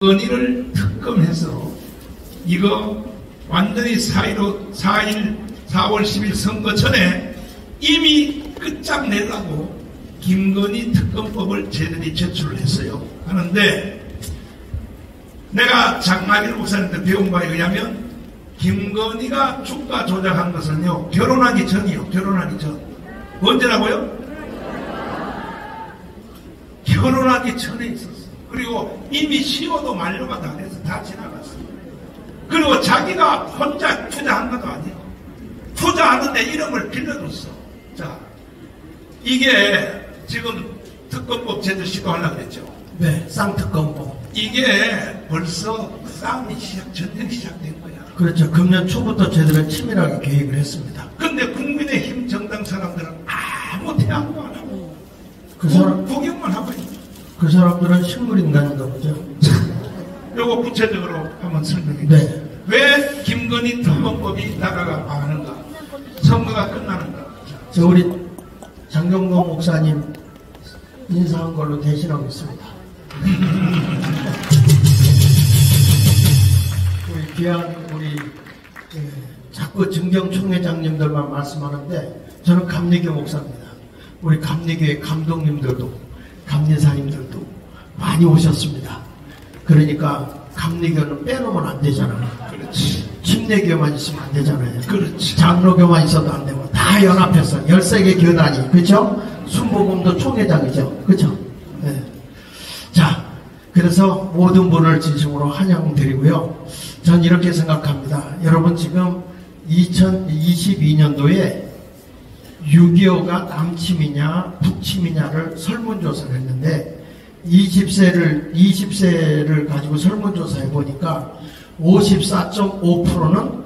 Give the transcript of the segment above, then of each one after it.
건의를 특검해서 이거 완전히 4월 10일 선거 전에 이미 끝장내려고 김건희 특검법을 쟤들이 제출을 했어요. 하는데 내가 장마길 목사님한테 배운 바에 의하면 김건희가 주가 조작한 것은요, 결혼하기 전이요. 결혼하기 전. 언제라고요? 결혼하기 전에 있었어. 그리고 이미 시효도 만료가 다 돼서 다 지나갔어. 그리고 자기가 혼자 투자한 것도 아니에요. 투자하는데 이름을 빌려줬어. 자, 이게 지금 특검법 제도 시도하려고 그랬죠. 네, 쌍특검법. 이게 벌써 싸움이 전쟁이 시작된 거야. 그렇죠. 금년 초부터 저희들은 치밀하게 계획을 했습니다. 근데 국민의힘 정당 사람들은 아무 대응도 안 하고 구경만 하고 있는. 그 사람들은 식물인간인가 보죠. 요거 구체적으로 한번 설명해 주세요. 네. 왜 김건희 특검법이 나라가 망하는가? 선거가 끝나는가? 저 우리 장경동 목사님 인사한 걸로 대신하고 있습니다. 우리 귀한 우리 자꾸 증경 총회장님들만 말씀하는데 저는 감리교 목사입니다. 우리 감리교의 감독님들도 감리사님들도 많이 오셨습니다. 그러니까 감리교는 빼놓으면 안 되잖아요. 그렇지. 침례교만 있으면 안 되잖아요. 그렇지. 장로교만 있어도 안 되고 다 연합해서 13개 교단이, 그렇죠? 순복음도 총회장이죠. 그렇죠? 네. 자, 그래서 모든 분을 진심으로 환영드리고요. 전 이렇게 생각합니다. 여러분 지금 2022년도에 6.25가 남침이냐 북침이냐를 설문조사를 했는데 20세를 가지고 설문조사해 보니까 54.5%는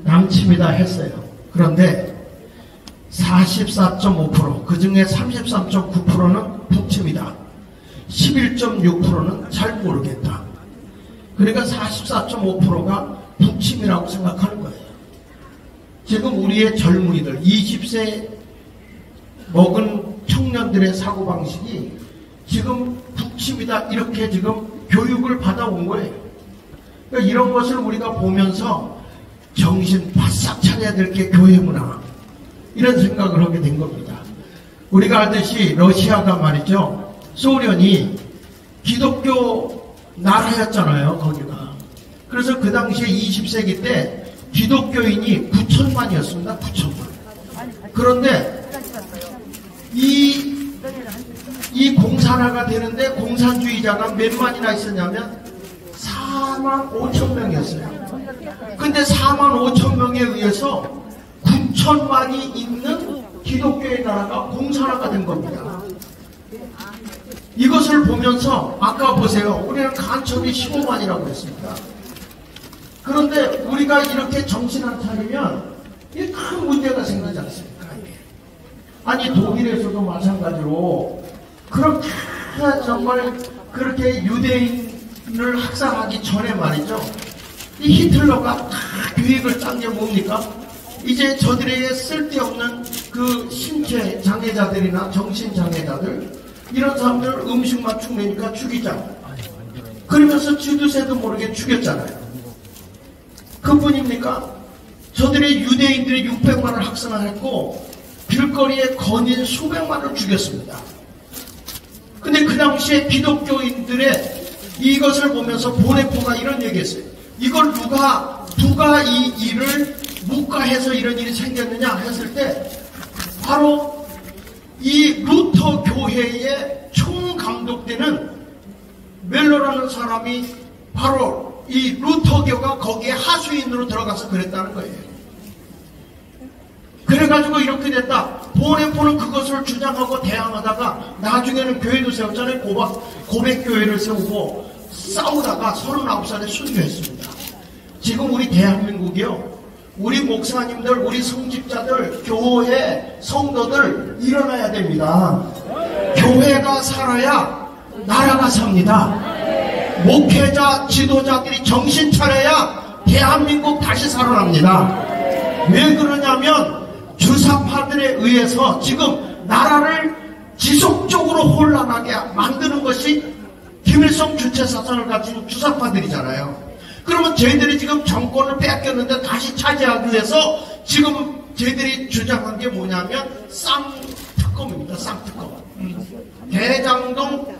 남침이다 했어요. 그런데 44.5%, 그 중에 33.9%는 북침이다. 11.6%는 잘 모르겠다. 그러니까 44.5%가 북침이라고 생각하는 거예요. 지금 우리의 젊은이들, 20세 먹은 청년들의 사고방식이 지금 북침이다 이렇게 지금 교육을 받아온 거예요. 그러니까 이런 것을 우리가 보면서 정신 바싹 차려야 될 게 교회 문화, 이런 생각을 하게 된 겁니다. 우리가 알듯이 러시아가 말이죠, 소련이 기독교 나라였잖아요, 거기가. 그래서 그 당시에 20세기 때 기독교인이 9천만이었습니다. 9천만. 그런데 이 공산화가 되는데 공산주의자가 몇 만이나 있었냐면 4만 5천 명이었어요. 근데 4만 5천 명에 의해서 9천만이 있는 기독교의 나라가 공산화가 된 겁니다. 이것을 보면서 아까 보세요. 우리는 간첩이 15만이라고 했습니다. 그런데 우리가 이렇게 정신 안 차리면 이게 큰 문제가 생기지 않습니까? 아니 독일에서도 마찬가지로 그렇게 정말 그렇게 유대인을 학살하기 전에 말이죠, 이 히틀러가 다 계획을 짠 게 뭡니까? 이제 저들에게 쓸데없는 그 신체 장애자들이나 정신 장애자들, 이런 사람들을 음식만 축내니까 죽이자. 그러면서 쥐두새도 모르게 죽였잖아요. 그뿐입니까? 저들의 유대인들이 600만을 학살했고 길거리에 거진 수백만을 죽였습니다. 근데 그 당시에 기독교인들의 이것을 보면서 보네포가 이런 얘기했어요. 이걸 누가 이 일을 묵과해서 이런 일이 생겼느냐 했을 때 바로 이 루터 교회의 총감독되는 멜로라는 사람이 바로 이 루터교가 거기에 하수인으로 들어가서 그랬다는 거예요. 그래가지고 이렇게 됐다. 보네포는 그것을 주장하고 대항하다가 나중에는 교회도 세웠잖아요. 고백교회를 세우고 싸우다가 39살에 순교했습니다. 지금 우리 대한민국이요, 우리 목사님들, 우리 성직자들, 교회 성도들 일어나야 됩니다. 교회가 살아야 나라가 삽니다. 목회자, 지도자들이 정신 차려야 대한민국 다시 살아납니다. 왜 그러냐면 주사파들에 의해서 지금 나라를 지속적으로 혼란하게 만드는 것이 김일성 주체 사상을 가진 주사파들이잖아요. 그러면 쟤들이 지금 정권을 뺏겼는데 다시 차지하기 위해서 지금 쟤들이 주장한 게 뭐냐면 쌍특검입니다. 쌍특검. 대장동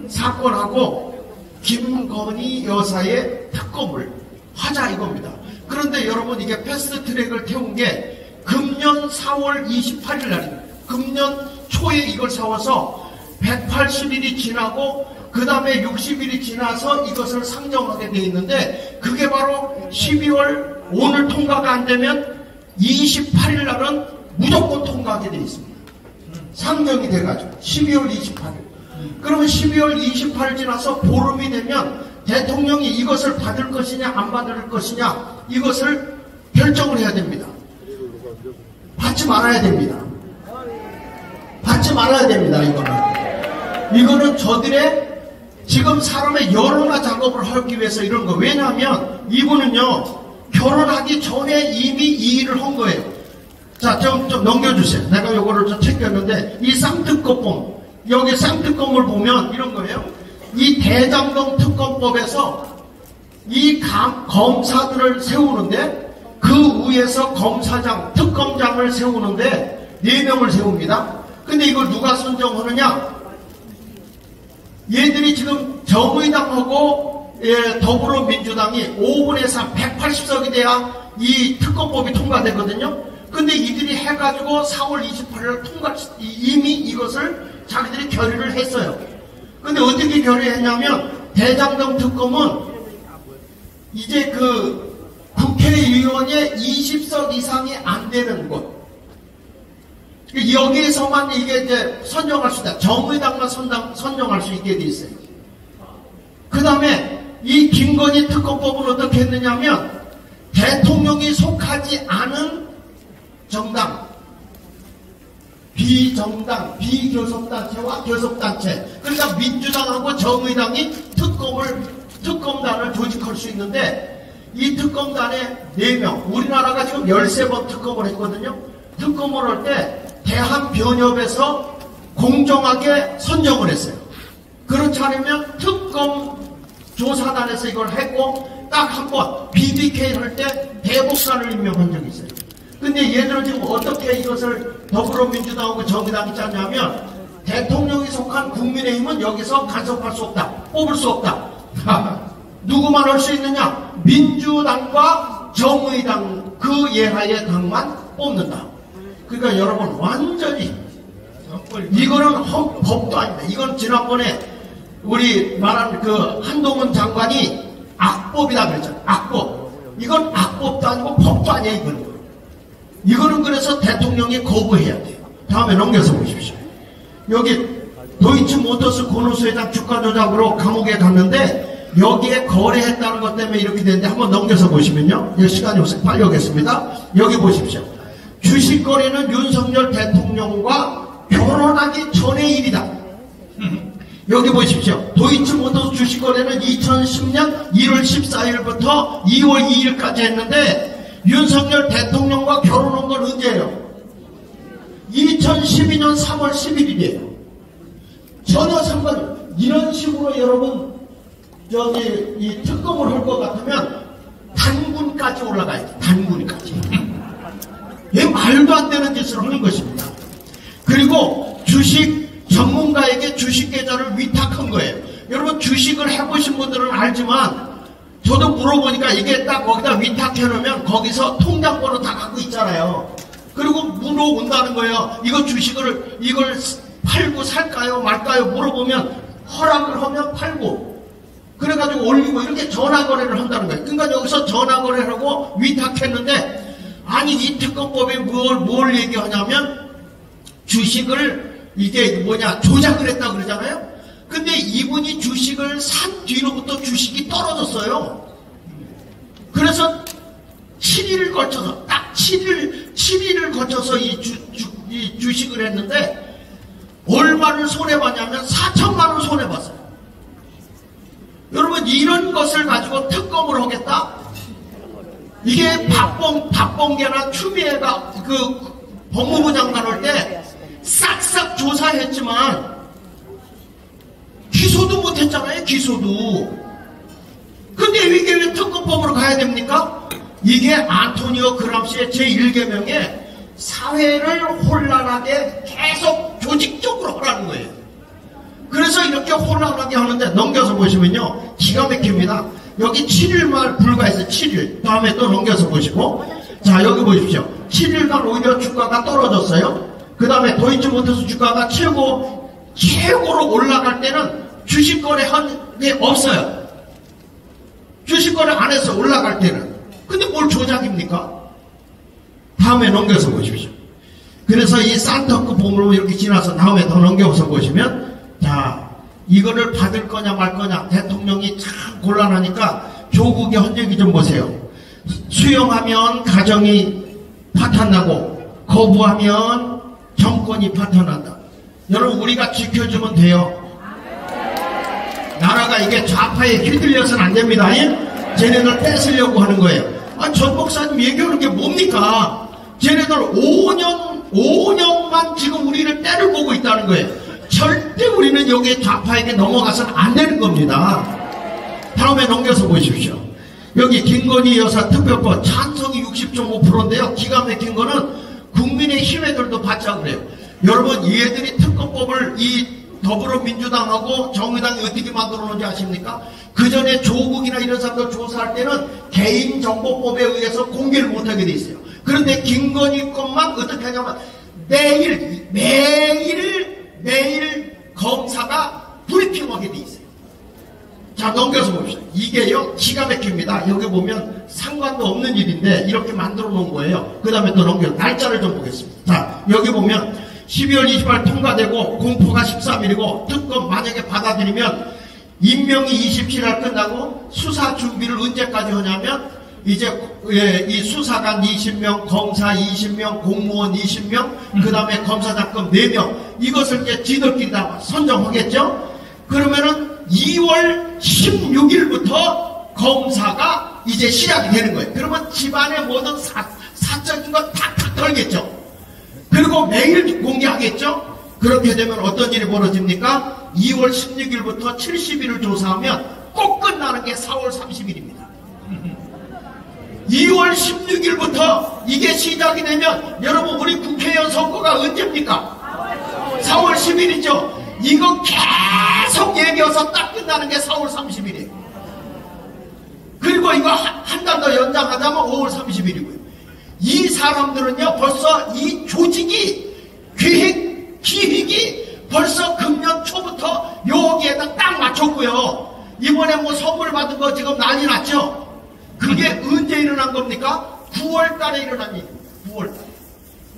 사건하고 김건희 여사의 특검을 하자 이겁니다. 그런데 여러분 이게 패스트트랙을 태운 게 금년 4월 28일 날입니다. 금년 초에 이걸 세워서 180일이 지나고 그 다음에 60일이 지나서 이것을 상정하게 돼 있는데 그게 바로 12월 오늘 통과가 안 되면 28일 날은 무조건 통과하게 돼 있습니다. 상정이 돼가지고 12월 28일. 그러면 12월 28일 지나서 보름이 되면 대통령이 이것을 받을 것이냐 안 받을 것이냐 이것을 결정을 해야 됩니다. 받지 말아야 됩니다. 받지 말아야 됩니다. 이거는 저들의 지금 사람의 여론화 작업을 하기 위해서 이런 거. 왜냐하면 이분은요 결혼하기 전에 이미 이 일을 한 거예요. 자, 좀 넘겨주세요. 내가 요거를 좀 챙겼는데 이 쌍특검, 여기 쌍특검을 보면 이런 거예요. 이 대장동 특검법에서 이 검사들을 세우는데 그 위에서 검사장, 특검장을 세우는데 4명을 세웁니다. 근데 이걸 누가 선정하느냐? 얘들이 지금 정의당하고 더불어민주당이 5분의 3, 180석이 돼야 이 특검법이 통과되거든요. 근데 이들이 해가지고 4월 28일 이미 이것을 자기들이 결의를 했어요. 근데 어떻게 결의했냐면 대장동 특검은 이제 그 국회의원의 20석 이상이 안 되는 곳. 여기에서만 이게 이제 선정할 수 있다. 정의당만 선정할 수 있게 돼 있어요. 그 다음에 이 김건희 특검법은 어떻게 했느냐면 대통령이 속하지 않은 정당, 비정당, 비교섭단체와 교섭단체, 그러니까 민주당하고 정의당이 특검단을 조직할 수 있는데 이 특검단에 4명, 우리나라가 지금 13번 특검을 했거든요. 특검을 할 때 대한변협에서 공정하게 선정을 했어요. 그렇지 않으면 특검조사단에서 이걸 했고 딱 한 번 BBK 할 때 대법관을 임명한 적이 있어요. 근데 얘들은 지금 어떻게 이것을 더불어민주당하고 정의당이 짰냐면 대통령이 속한 국민의힘은 여기서 간섭할 수 없다. 뽑을 수 없다. 누구만 할 수 있느냐? 민주당과 정의당 그 예하의 당만 뽑는다. 그러니까 여러분 완전히 이거는 법도 아닙니다. 이건 지난번에 우리 말한 그 한동훈 장관이 악법이다 그랬잖아요. 악법. 이건 악법도 아니고 법도 아니에요. 이거는 그래서 대통령이 거부해야 돼요. 다음에 넘겨서 보십시오. 여기 도이치모터스 고노스 회장 주가 조작으로 감옥에 갔는데 여기에 거래했다는 것 때문에 이렇게 되는데 한번 넘겨서 보시면요. 시간이 없어서 빨리 오겠습니다. 여기 보십시오. 주식 거래는 윤석열 대통령과 결혼하기 전의 일이다. 여기 보십시오. 도이치모터스 주식 거래는 2010년 1월 14일부터 2월 2일까지 했는데 윤석열 대통령과 결혼한 건 언제예요? 2012년 3월 11일이에요. 전혀 상관없어요. 이런 식으로 여러분 저기 이 특검을 할 것 같으면 단군까지 올라가야 돼. 단군까지. 왜 말도 안 되는 짓을 하는 것입니다. 그리고 주식 전문가에게 주식 계좌를 위탁한 거예요. 여러분 주식을 해보신 분들은 알지만 저도 물어보니까 이게 딱 거기다 위탁해 놓으면 거기서 통장번호 다 갖고 있잖아요. 그리고 물어온다는 거예요. 이거 주식을 이걸 팔고 살까요 말까요 물어보면 허락을 하면 팔고 그래가지고 올리고 이렇게 전화거래를 한다는 거예요. 그러니까 여기서 전화거래를 하고 위탁했는데 아니 이 특검법에 뭘 얘기하냐면 주식을 이게 뭐냐 조작을 했다고 그러잖아요. 근데 이분이 주식을 산 뒤로부터 주식이 떨어졌어요. 그래서 7일을 거쳐서 딱 7일을 거쳐서 이 주식을 했는데 얼마를 손해봤냐면 4천만 원 손해봤어요. 여러분 이런 것을 가지고 특검을 하겠다? 이게 박범계나 추미애가 그 법무부 장관 할 때 싹싹 조사했지만 기소 기소도 못했잖아요. 기소도. 근데 이게 왜 특검법으로 가야 됩니까? 이게 안토니오 그람시의 제1계명에 사회를 혼란하게 계속 조직적으로 하라는 거예요. 그래서 이렇게 혼란하게 하는데 넘겨서 보시면요, 기가 막힙니다. 여기 7일만 불과해서 7일. 다음에 또 넘겨서 보시고, 자, 여기 보십시오. 7일간 오히려 주가가 떨어졌어요. 그 다음에 도이치모터스 주가가 최고로 올라갈 때는 주식 거래한 게 없어요. 주식 거래 안 했어, 올라갈 때는. 근데 뭘 조작입니까? 다음에 넘겨서 보십시오. 그래서 이 산타크 봄으로 이렇게 지나서 다음에 더 넘겨서 보시면, 자, 이거를 받을 거냐 말 거냐 대통령이 참 곤란하니까 조국의 헌정이 좀 보세요. 수용하면 가정이 파탄나고 거부하면 정권이 파탄난다. 여러분, 우리가 지켜주면 돼요. 나라가 이게 좌파에 휘둘려서는 안 됩니다. 쟤네들 뺏으려고 하는 거예요. 아, 전 목사님 얘기하는 게 뭡니까? 쟤네들 5년만 지금 우리를 때를 보고 있다는 거예요. 절대 우리는 여기에 좌파에게 넘어가서는 안 되는 겁니다. 다음에 넘겨서 보십시오. 여기 김건희 여사 특별법 찬성이 60.5%인데요. 기가 막힌 거는 국민의힘 애들도 받자고 그래요. 여러분, 얘들이 특검법을 이 더불어민주당하고 정의당이 어떻게 만들어 놓은지 아십니까? 그 전에 조국이나 이런 사람들 조사할 때는 개인정보법에 의해서 공개를 못하게 돼 있어요. 그런데 김건희 것만 어떻게 하냐면 매일 검사가 브리핑하게 돼 있어요. 자, 넘겨서 봅시다. 이게요, 기가 막힙니다. 여기 보면 상관도 없는 일인데 이렇게 만들어 놓은 거예요. 그 다음에 또 넘겨, 날짜를 좀 보겠습니다. 자, 여기 보면 12월 28일 통과되고 공포가 13일이고 특검 만약에 받아들이면 임명이 27일 끝나고 수사 준비를 언제까지 하냐면 이제 이 수사관 20명, 검사 20명, 공무원 20명, 그 다음에 검사장급 4명, 이것을 이제 지들끼리 다 선정하겠죠? 그러면은 2월 16일부터 검사가 이제 시작이 되는 거예요. 그러면 집안의 모든 사적인 건 탁탁 털겠죠? 그리고 매일 공개하겠죠? 그렇게 되면 어떤 일이 벌어집니까? 2월 16일부터 70일을 조사하면 꼭 끝나는 게 4월 30일입니다. 2월 16일부터 이게 시작이 되면 여러분, 우리 국회의원 선거가 언제입니까? 4월 10일이죠. 이거 계속 얘기해서 딱 끝나는 게 4월 30일이에요. 그리고 이거 한 달 더 연장하자면 5월 30일이고요. 이 사람들은요, 벌써 이 조직이 기획이 벌써 금년 초부터 여기에다 딱 맞췄고요. 이번에 뭐 선물 받은 거 지금 난리 났죠? 그게 언제 일어난 겁니까? 9월 달에 일어난 일이에요. 9월 달에.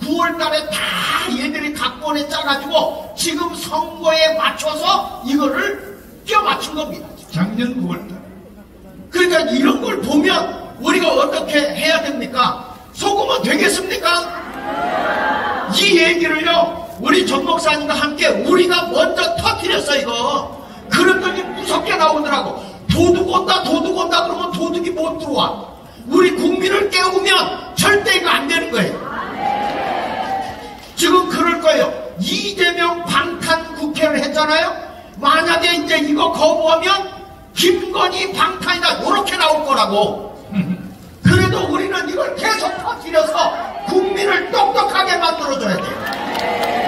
9월 달에 다 얘들이 각본에 짜가지고 지금 선거에 맞춰서 이거를 껴맞춘 겁니다. 작년 9월 달. 그러니까 이런 걸 보면 우리가 어떻게 해야 됩니까? 속으면 되겠습니까? 이 얘기를요, 우리 전 목사님과 함께 우리가 먼저 터뜨렸어, 이거. 그랬더니 무섭게 나오더라고. 도둑 온다 그러면 도둑이 못 들어와. 우리 국민을 깨우면 절대 이거 안 되는 거예요. 지금 그럴 거예요. 이재명 방탄 국회를 했잖아요. 만약에 이제 이거 거부하면 김건희 방탄이다, 요렇게 나올 거라고. 그래도 우리는 이걸 계속 터뜨려서 국민을 똑똑하게 만들어줘야 돼요.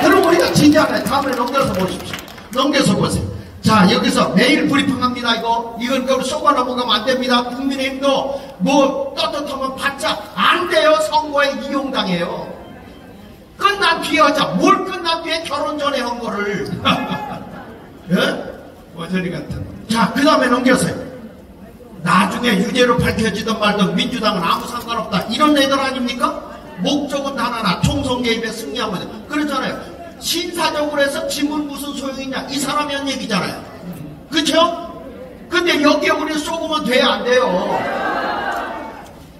그럼 우리가 지지하면 다음에 넘겨서 보십시오. 넘겨서 보세요. 자, 여기서 매일 브리핑합니다. 이건 그걸 쏘가 넘어가면 안 됩니다. 국민의힘도 뭐 떳떳하면 받자. 안 돼요. 선거에 이용당해요. 끝난 뒤에 하자. 뭘 끝난 뒤에 결혼 전에 한 거를. 예? 어저리 같은. 자, 그 다음에 넘겨서요. 나중에 유죄로 밝혀지든 말든 민주당은 아무 상관없다. 이런 애들 아닙니까? 목적은 단 하나. 총선 개입에 승리하면. 그렇잖아요. 신사적으로 해서 지문 무슨 소용이냐. 이 사람이 한 얘기잖아요. 그쵸? 근데 여기에 우리 쏘으면 돼야 안 돼요.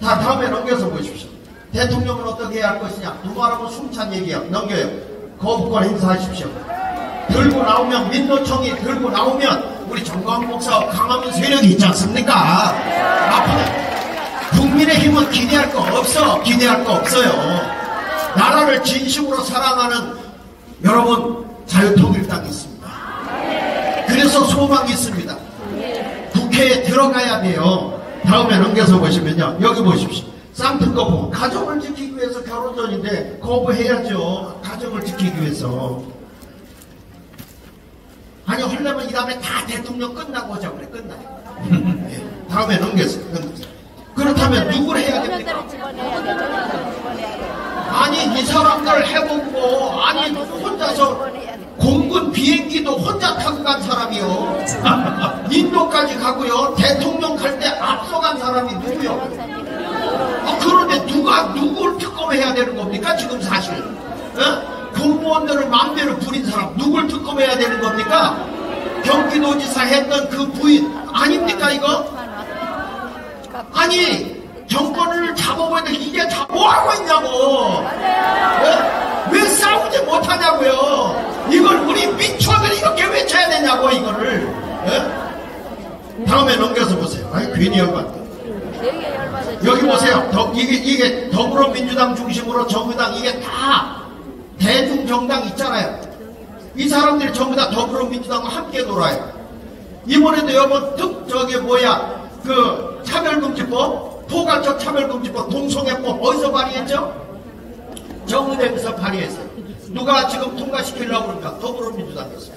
자, 다음에 넘겨서 보십시오. 대통령은 어떻게 해야 할 것이냐. 누가라고 숨찬 얘기야. 넘겨요. 거부권 행사하십시오. 들고 나오면, 민노총이 들고 나오면 우리 정광훈 목사 강하면 세력이 있지 않습니까? 앞으로 국민의힘은 기대할 거 없어. 기대할 거 없어요. 나라를 진심으로 사랑하는 여러분, 자유통일당이 있습니다. 그 그래서 소망이 있습니다. 국회에 들어가야 돼요. 다음에 넘겨서 보시면요. 여기 보십시오. 쌍특 거부. 가정을 지키기 위해서 결혼 전인데 거부해야죠. 가정을 지키기 위해서. 아니 하려면 이 다음에 다 대통령 끝나고 오자고 그래. 끝나고. 다음에 넘겨서. 그렇다면 누굴 해야 됩니까? 아니 이 사람들 해보고 아니 혼자서 공군 비행기도 혼자 타고 간 사람이요. 인도까지 가고요. 대통령 갈 때 앞서간 사람이 누구요? 그런데 누굴 특검해야 되는 겁니까? 지금 사실 공무원들을 마음대로 부린 사람 누굴 특검해야 되는 겁니까? 경기도지사 했던 그 부인 아닙니까 이거? 아니 정권을 잡아보는데 이게 다 뭐하고 있냐고. 왜 싸우지 못하냐고요. 이걸 우리 민초들이 이렇게 외쳐야 되냐고 이거를. 다음에 넘겨서 보세요. 아니 괜히 열받다. 여기 보세요. 이게 더불어민주당 중심으로 정의당 이게 다 대중정당 있잖아요. 이 사람들이 전부 다 더불어민주당과 함께 놀아요. 이번에도 여러분 그 차별금지법, 포괄적 차별금지법, 동성애법 어디서 발의했죠? 정의당에서 발의했어요. 누가 지금 통과시키려고 그러니까 더불어민주당에서.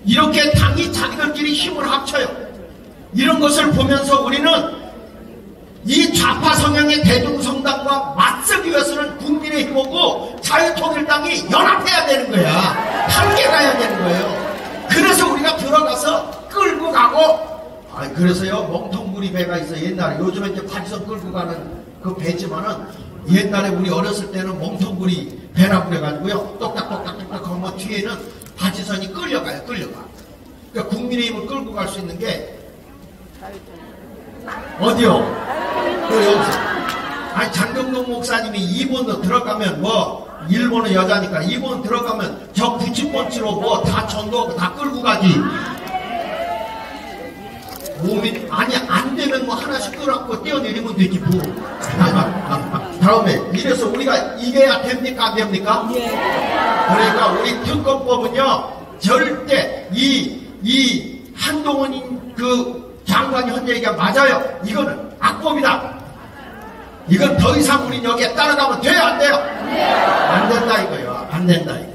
이렇게 당이 자기들끼리 힘을 합쳐요. 이런 것을 보면서 우리는 이 좌파 성향의 대중성당과 맞서기 위해서는 국민의힘하고 자유통일당이 연합해야 되는 거야. 함께 가야 되는 거예요. 그래서 우리가 들어가서 끌고 가고, 그래서요 멍텅구리 배가 있어. 옛날에 요즘에 이제 바지선 끌고 가는 그 배지만은 옛날에 우리 어렸을 때는 멍텅구리 배라고 그래가지고요 똑딱똑딱똑딱 하면 뒤에는 바지선이 끌려가. 그러니까 국민의힘을 끌고 갈 수 있는 게 어디요? 아니 장경동 목사님이 2번도 들어가면 뭐 일본은 여자니까 2번 들어가면 저 90번치로 뭐 다 전도하고 다 끌고 가지. 몸이 아니 안 되면 뭐 하나씩 끌어갖고 떼어내리면 되지 뭐. 다음에 이래서 우리가 이겨야 됩니까 안 됩니까? 그러니까 우리 특검법은요 절대 이 한동훈 그 장관이 한 얘기가 맞아요. 이거는 악법이다. 이건 더 이상 우리 여기에 따라가면 돼요 안 돼요? 안 된다 이거요. 안 된다 이거.